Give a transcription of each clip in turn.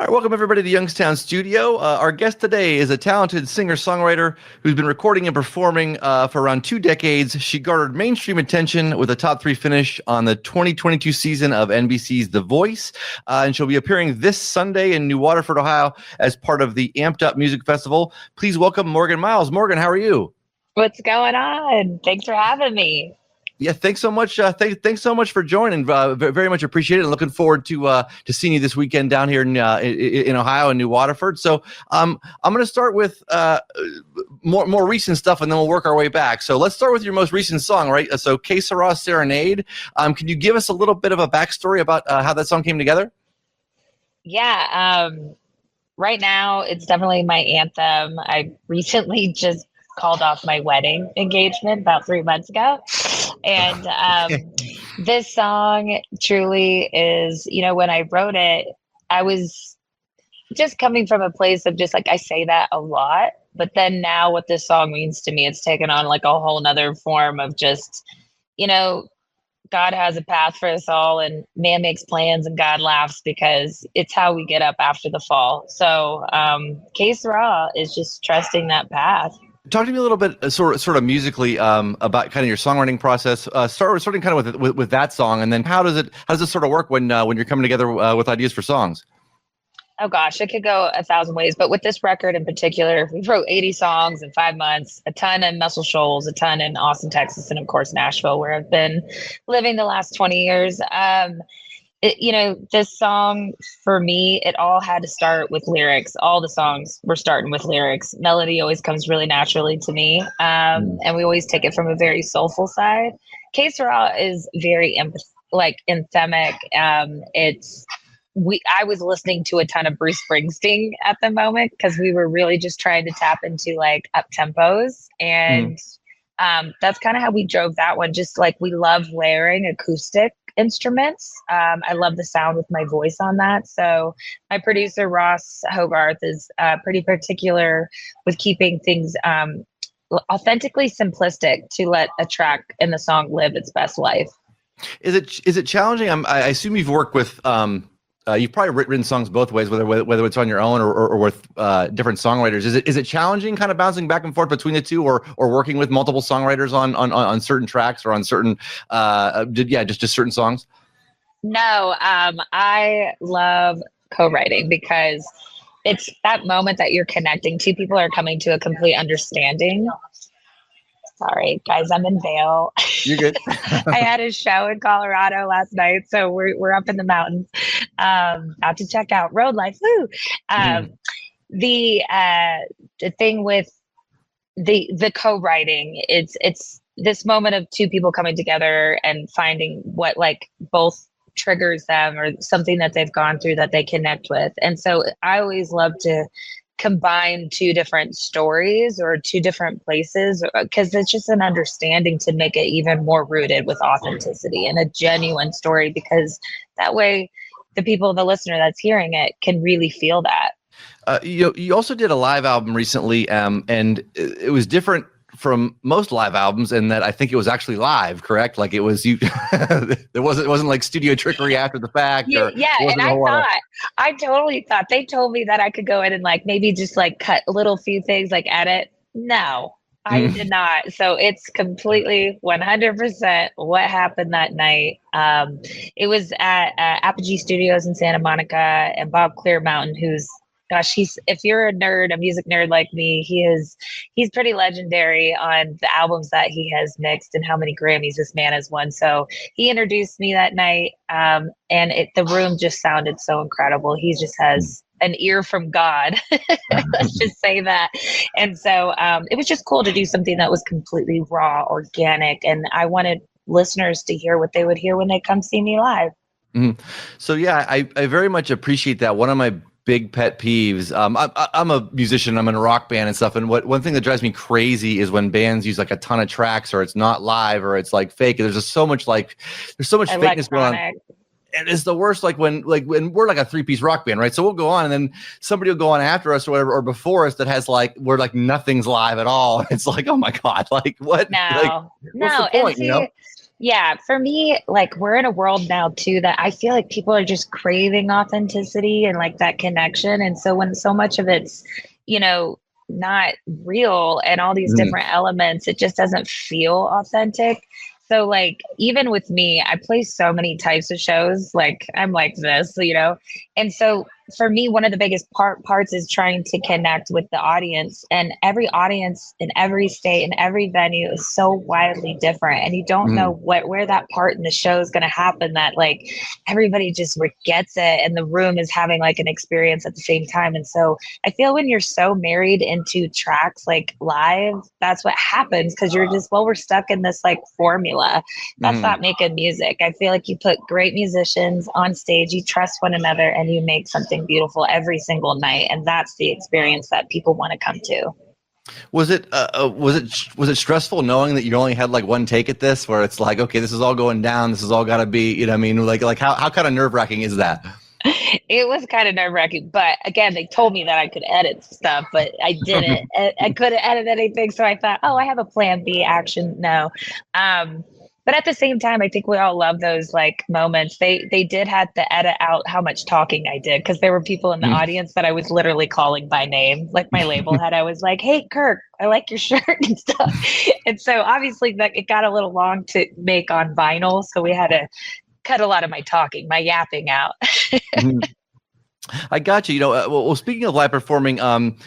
All right, welcome everybody to Youngstown Studio. Our guest today is a talented singer-songwriter who's been recording and performing for around 2 decades. She garnered mainstream attention with a top 3 finish on the 2022 season of NBC's The Voice, and she'll be appearing this Sunday in New Waterford, Ohio, as part of the Amped Up Music Festival. Please welcome Morgan Myles. Morgan, how are you? What's going on? Thanks for having me. Yeah, thanks so much. Thanks so much for joining. Very much appreciate it. And looking forward to seeing you this weekend down here in Ohio and New Waterford. So I'm going to start with more recent stuff, and then we'll work our way back. So let's start with your most recent song, right? So Sera Serenade. Can you give us a little bit of a backstory about how that song came together? Yeah. Right now, it's definitely my anthem. I recently just called off my wedding engagement about 3 months ago. And this song truly is, when I wrote it, I was just coming from a place of just like, I say that a lot, but then now what this song means to me, it's taken on like a whole nother form of just, God has a path for us all, and man makes plans and God laughs, because it's how we get up after the fall. So Que Sera is just trusting that path. Talk to me a little bit, sort of musically, about kind of your songwriting process. Starting kind of with that song, and then how does it sort of work when you're coming together with ideas for songs? Oh gosh, it could go 1,000 ways, but with this record in particular, we wrote 80 songs in 5 months, a ton in Muscle Shoals, a ton in Austin, Texas, and of course Nashville, where I've been living the last 20 years. This song for me, it all had to start with lyrics. All the songs were starting with lyrics. Melody always comes really naturally to me. And we always take it from a very soulful side. Que Sera is very anthemic. I was listening to a ton of Bruce Springsteen at the moment, because we were really just trying to tap into like up tempos. And that's kind of how we drove that one. Just like, we love layering acoustic instruments. I love the sound with my voice on that. So my producer, Ross Hogarth, is pretty particular with keeping things authentically simplistic to let a track in the song live its best life. Is it challenging? I assume you've worked with you've probably written songs both ways, whether it's on your own or with different songwriters. Is it challenging, kind of bouncing back and forth between the two, or working with multiple songwriters on certain tracks or on certain just certain songs? No, I love co-writing, because it's that moment that you're connecting. Two people are coming to a complete understanding. Sorry, guys, I'm in Vail. You're good. I had a show in Colorado last night, so we're up in the mountains. Out to check out Road Life. Woo! The thing with the co-writing, it's this moment of two people coming together and finding what like both triggers them, or something that they've gone through that they connect with. And so I always love to combine 2 different stories or 2 different places, because it's just an understanding to make it even more rooted with authenticity and a genuine story, because that way the listener that's hearing it can really feel that. You also did a live album recently, and it was different from most live albums in that I think it was actually live, correct? Like it was it wasn't like studio trickery after the fact. Yeah, and I totally thought they told me that I could go in and like maybe just like cut a little few things, like edit. No, I did not. So it's completely 100% what happened that night. It was at Apogee Studios in Santa Monica, and Bob Clearmountain, who's, gosh, if you're a nerd, a music nerd like me, he's pretty legendary on the albums that he has mixed and how many Grammys this man has won. So he introduced me that night, and the room just sounded so incredible. He just has an ear from God. Let's just say that. And so it was just cool to do something that was completely raw, organic, and I wanted listeners to hear what they would hear when they come see me live. So yeah, I very much appreciate that. One of my big pet peeves. I'm a musician. I'm in a rock band and stuff. And one thing that drives me crazy is when bands use like a ton of tracks, or it's not live, or it's like fake. There's just so much fakeness going on. And it's the worst, like when we're like a 3-piece rock band, right? So we'll go on, and then somebody will go on after us or whatever, or before us, that has like, where like nothing's live at all. It's like, oh my God, like what? No, what's the point, and see, Yeah, for me, like we're in a world now too that I feel like people are just craving authenticity and like that connection. And so when so much of it's, you know, not real and all these Mhm. different elements, it just doesn't feel authentic. So like even with me, I play so many types of shows. Like I'm like this, you know. And so for me, one of the biggest parts is trying to connect with the audience, and every audience in every state and every venue is so wildly different, and you don't know Mhm. where that part in the show is going to happen that like everybody just gets it and the room is having like an experience at the same time. And so I feel when you're so married into tracks like live, that's what happens, because you're just, well, we're stuck in this like formula. That's Mhm. not making music. I feel like you put great musicians on stage, you trust one another, and you make something beautiful every single night. And that's the experience that people want to come to. Was it stressful knowing that you only had like one take at this, where it's like, okay, this is all going down, this is all got to be, you know what I mean? Like how kind of nerve wracking is that? It was kind of nerve wracking, but again, they told me that I could edit stuff, but I didn't. I couldn't edit anything, so I thought, oh, I have a plan B. Action, no. But at the same time, I think we all love those like moments. They did have to edit out how much talking I did, because there were people in the audience that I was literally calling by name, like my label head. I was like, "Hey, Kirk, I like your shirt," and stuff. And so obviously, that it got a little long to make on vinyl, so we had to cut a lot of my talking, my yapping out. I got you. You know, well, speaking of live performing,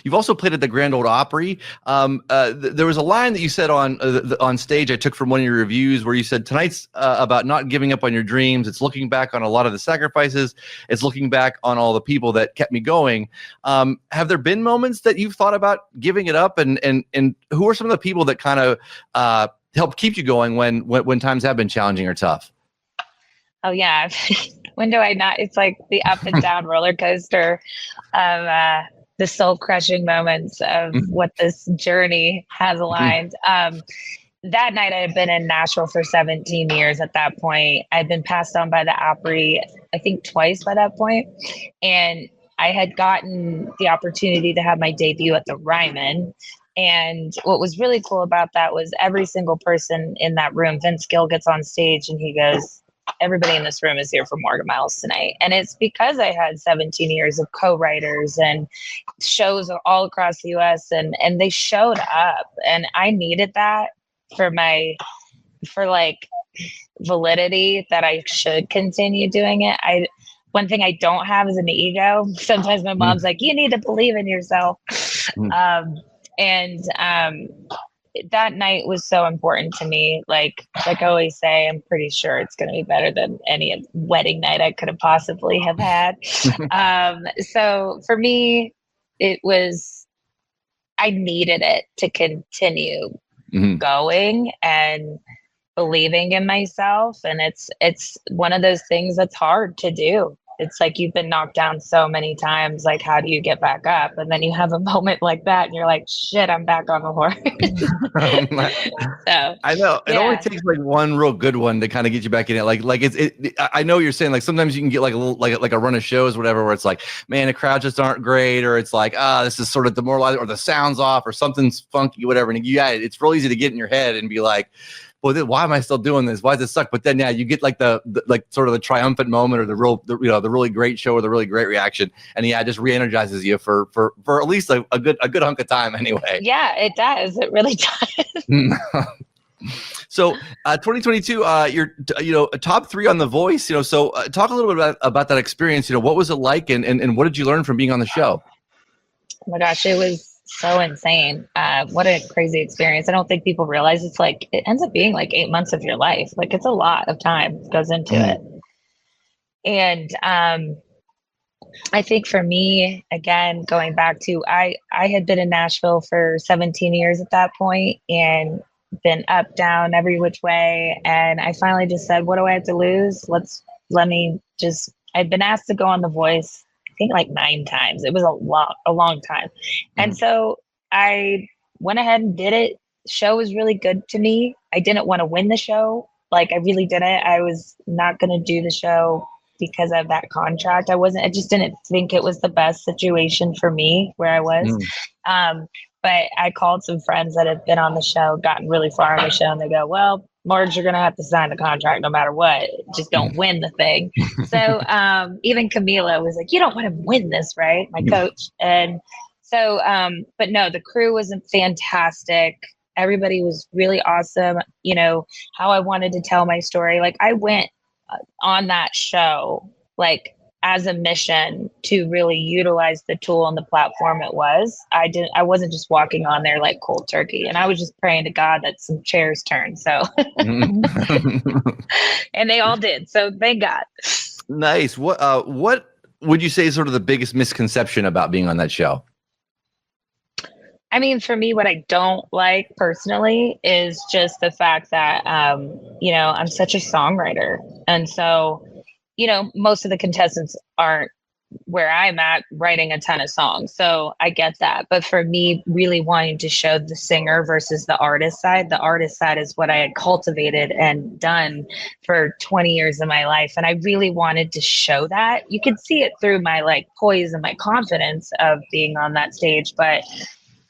you've also played at the Grand Ole Opry. There was a line that you said on stage I took from one of your reviews, where you said tonight's about not giving up on your dreams. It's looking back on a lot of the sacrifices. It's looking back on all the people that kept me going. Have there been moments that you've thought about giving it up, and who are some of the people that kind of help keep you going when times have been challenging or tough? Oh yeah. When do I not? It's like the up and down roller coaster of the soul crushing moments of what this journey has aligned. That night I had been in Nashville for 17 years at that point. I'd been passed on by the Opry, I think twice by that point. And I had gotten the opportunity to have my debut at the Ryman. And what was really cool about that was every single person in that room, Vince Gill gets on stage and he goes, everybody in this room is here for Morgan Myles tonight. And it's because I had 17 years of co-writers and shows all across the US, and they showed up, and I needed that for like validity that I should continue doing it. One thing I don't have is an ego. Sometimes my mom's like, you need to believe in yourself. And that night was so important to me. Like I always say, I'm pretty sure it's going to be better than any wedding night I could have possibly have had. So for me, it was, I needed it to continue going and believing in myself. And it's one of those things that's hard to do. It's like you've been knocked down so many times. Like, how do you get back up? And then you have a moment like that, and you're like, "Shit, I'm back on the horse." So, I know it only yeah, takes like one real good one to kind of get you back in it. Like I know you're saying like sometimes you can get like a little like a run of shows, whatever, where it's like, man, the crowd just aren't great, or it's like, this is sort of demoralizing, or the sound's off, or something's funky, whatever. And it's real easy to get in your head and be like, well, why am I still doing this? Why does this suck? But then, yeah, you get like the like sort of the triumphant moment, or the really great show, or the really great reaction, and yeah, it just re-energizes you for at least a good hunk of time anyway. yeah, it does. It really does. So, 2022, you're a top 3 on The Voice. So talk a little bit about that experience. What was it like, and what did you learn from being on the show? Oh my gosh, it was so insane. What a crazy experience. I don't think people realize it's like, it ends up being like 8 months of your life. Like it's a lot of time goes into it. And I think for me, again, going back to, I had been in Nashville for 17 years at that point, and been up, down, every which way. And I finally just said, what do I have to lose? I'd been asked to go on The Voice, I think like 9 times. It was a long time. And so I went ahead and did it. Show was really good to me. I didn't want to win the show. Like I really didn't. I was not going to do the show because of that contract. I just didn't think it was the best situation for me where I was. But I called some friends that had been on the show, gotten really far on the show, and they go, well, Marge, you're going to have to sign the contract no matter what. Just don't win the thing. So even Camila was like, you don't want to win this, right? My coach. And so, but no, the crew was fantastic. Everybody was really awesome. You know, how I wanted to tell my story. Like I went on that show, like as a mission to really utilize the tool and the platform it was. I wasn't just walking on there like cold turkey, and I was just praying to God that some chairs turned. So, and they all did. So thank God. Nice. What would you say is sort of the biggest misconception about being on that show? I mean, for me, what I don't like personally is just the fact that, you know, I'm such a songwriter. And so, you know, most of the contestants aren't where I'm at writing a ton of songs. So I get that. But for me, really wanting to show the singer versus the artist side is what I had cultivated and done for 20 years of my life. And I really wanted to show that. You could see it through my like poise and my confidence of being on that stage. But,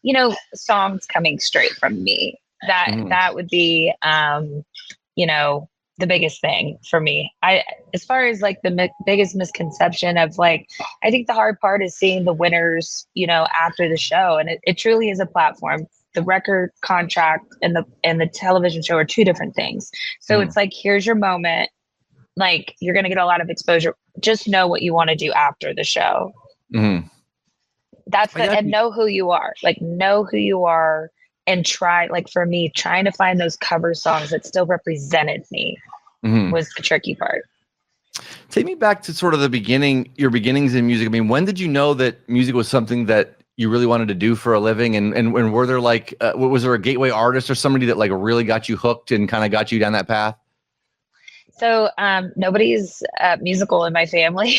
you know, songs coming straight from me, that would be, you know, the biggest thing for me. As far as like the biggest misconception of like, I think the hard part is seeing the winners, you know, after the show. And it truly is a platform. The record contract and the television show are two different things. So it's like, here's your moment. Like, you're going to get a lot of exposure. Just know what you want to do after the show. That's and know who you are. Like, know who you are. And try, like for me, trying to find those cover songs that still represented me was the tricky part. Take me back to sort of the beginning, your beginnings in music. I mean, when did you know that music was something that you really wanted to do for a living? And were there like, was there a gateway artist or somebody that like really got you hooked and kind of got you down that path? So nobody's musical in my family,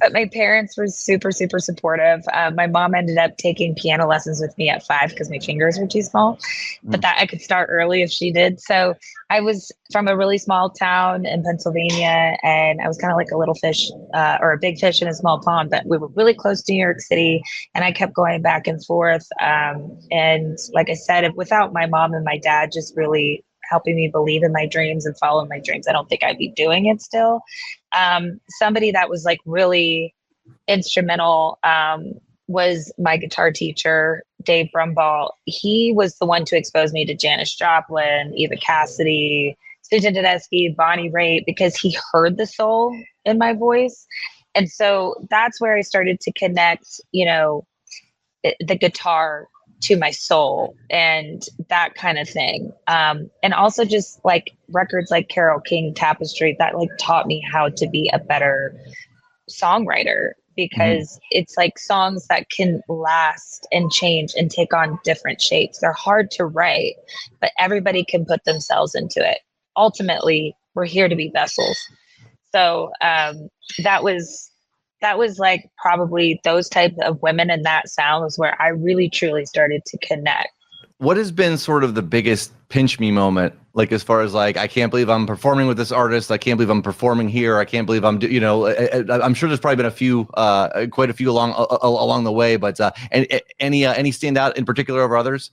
but my parents were super, super supportive. My mom ended up taking piano lessons with me at 5 because my fingers were too small, but that I could start early if she did. So I was from a really small town in Pennsylvania, and I was kind of like a little fish or a big fish in a small pond, but we were really close to New York City, and I kept going back and forth. And like I said, without my mom and my dad just really helping me believe in my dreams and follow my dreams, I don't think I'd be doing it still. Somebody that was like really instrumental was my guitar teacher, Dave Brumball. He was the one to expose me to Janis Joplin, Eva Cassidy, Susan Tedeschi, Bonnie Raitt, because he heard the soul in my voice. And so that's where I started to connect, you know, the guitar to my soul and that kind of thing. And also just like records like Carole King, Tapestry, that like taught me how to be a better songwriter, because it's like songs that can last and change and take on different shapes. They're hard to write, but everybody can put themselves into it. Ultimately, we're here to be vessels. So that was like probably those types of women and that sound was where I really truly started to connect. What has been sort of the biggest pinch me moment? Like, as far as like, I can't believe I'm performing with this artist. I can't believe I'm performing here. I can't believe I'm, you know, I'm sure there's probably been a few, quite a few along the way, but any standout in particular over others?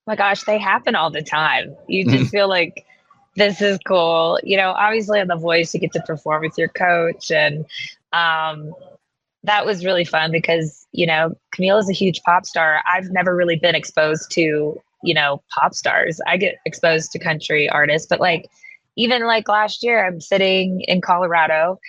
My gosh, they happen all the time. You just feel like, this is cool. You know, obviously on The Voice, you get to perform with your coach, and that was really fun because, you know, Camille's a huge pop star. I've never really been exposed to, you know, pop stars. I get exposed to country artists, but like, even like last year, I'm sitting in Colorado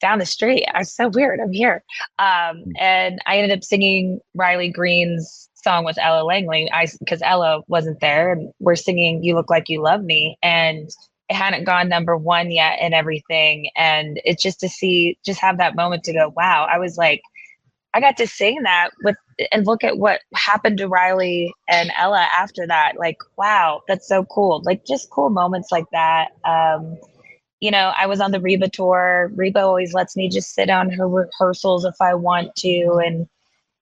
down the street. I'm so weird. I'm here. And I ended up singing Riley Green's song with Ella Langley, because Ella wasn't there, and we're singing You Look Like You Love Me, and it hadn't gone #1 yet and everything. And it's just to have that moment to go, wow, I was like, I got to sing that and look at what happened to Riley and Ella after that. Like, wow, that's so cool. Like, just cool moments like that. You know, I was on the Reba tour. Reba always lets me just sit on her rehearsals if I want to. And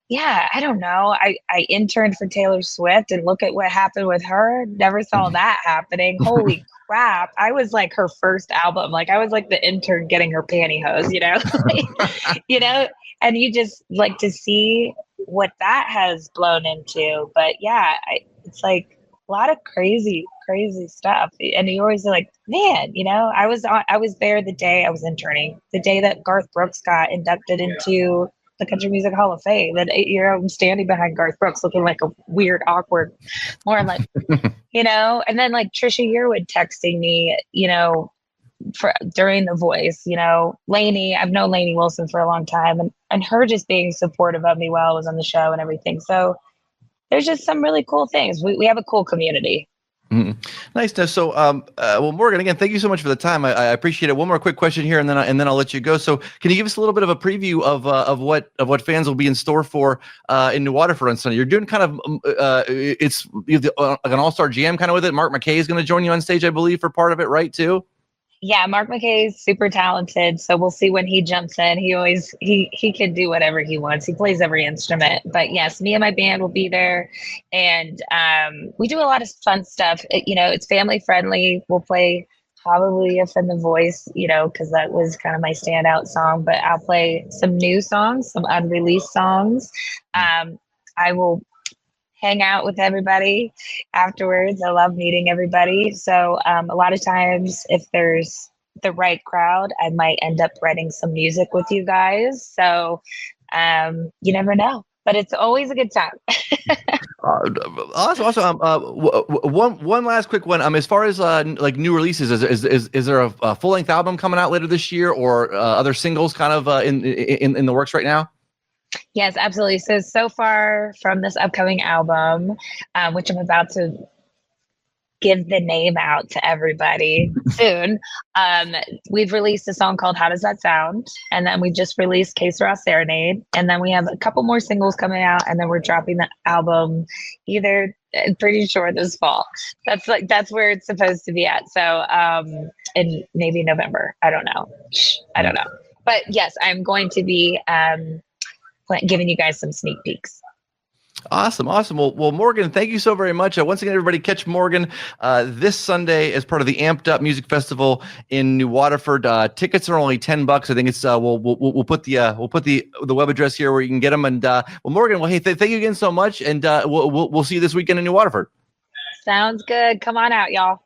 yeah, I don't know. I interned for Taylor Swift, and look at what happened with her. Never saw that happening. Holy crap. I was like her first album. Like, I was like the intern getting her pantyhose, you know, you know, and you just like to see what that has blown into. But yeah, it's like a lot of crazy crazy stuff. And you always are like, man, you know, I was there the day I was interning, the day that Garth Brooks got inducted into the Country Music Hall of Fame. That 8 year old, I'm standing behind Garth Brooks looking like a weird, awkward, more like, you know, and then like Trisha Yearwood texting me, you know, during The Voice, you know, Lainey, I've known Lainey Wilson for a long time, and her just being supportive of me while I was on the show and everything. So there's just some really cool things. We have a cool community. Mm-hmm. Nice. So, well, Morgan, again, thank you so much for the time. I appreciate it. One more quick question here, and then I'll let you go. So, can you give us a little bit of a preview of what fans will be in store for in New Waterford on Sunday? You're doing kind of it's like an all-star jam kind of with it. Mark McKay is going to join you on stage, I believe, for part of it, right? Too. Yeah, Mark McKay is super talented, so we'll see when he jumps in. He can do whatever he wants. He plays every instrument. But yes, me and my band will be there, and we do a lot of fun stuff. You know, it's family friendly. We'll play Hallelujah from The Voice, you know, because that was kind of my standout song. But I'll play some new songs, some unreleased songs. I will hang out with everybody afterwards. I love meeting everybody. So a lot of times, if there's the right crowd, I might end up writing some music with you guys. So you never know, but it's always a good time. Awesome. One last quick one. As far as like new releases, is there a full length album coming out later this year, or other singles kind of in the works right now? Yes, absolutely. So far from this upcoming album, which I'm about to give the name out to everybody soon, we've released a song called How Does That Sound? And then we just released Sera Serenade. And then we have a couple more singles coming out, and then we're dropping the album pretty sure this fall. That's where it's supposed to be at. So in maybe November. I don't know. But yes, I'm going to be giving you guys some sneak peeks. Awesome. Well, Morgan, thank you so very much. Once again, everybody, catch Morgan this Sunday as part of the Amped Up Music Festival in New Waterford. Tickets are only $10. I think it's we'll put the web address here where you can get them. And well, Morgan, hey, thank you again so much, and we'll see you this weekend in New Waterford. Sounds good. Come on out, y'all.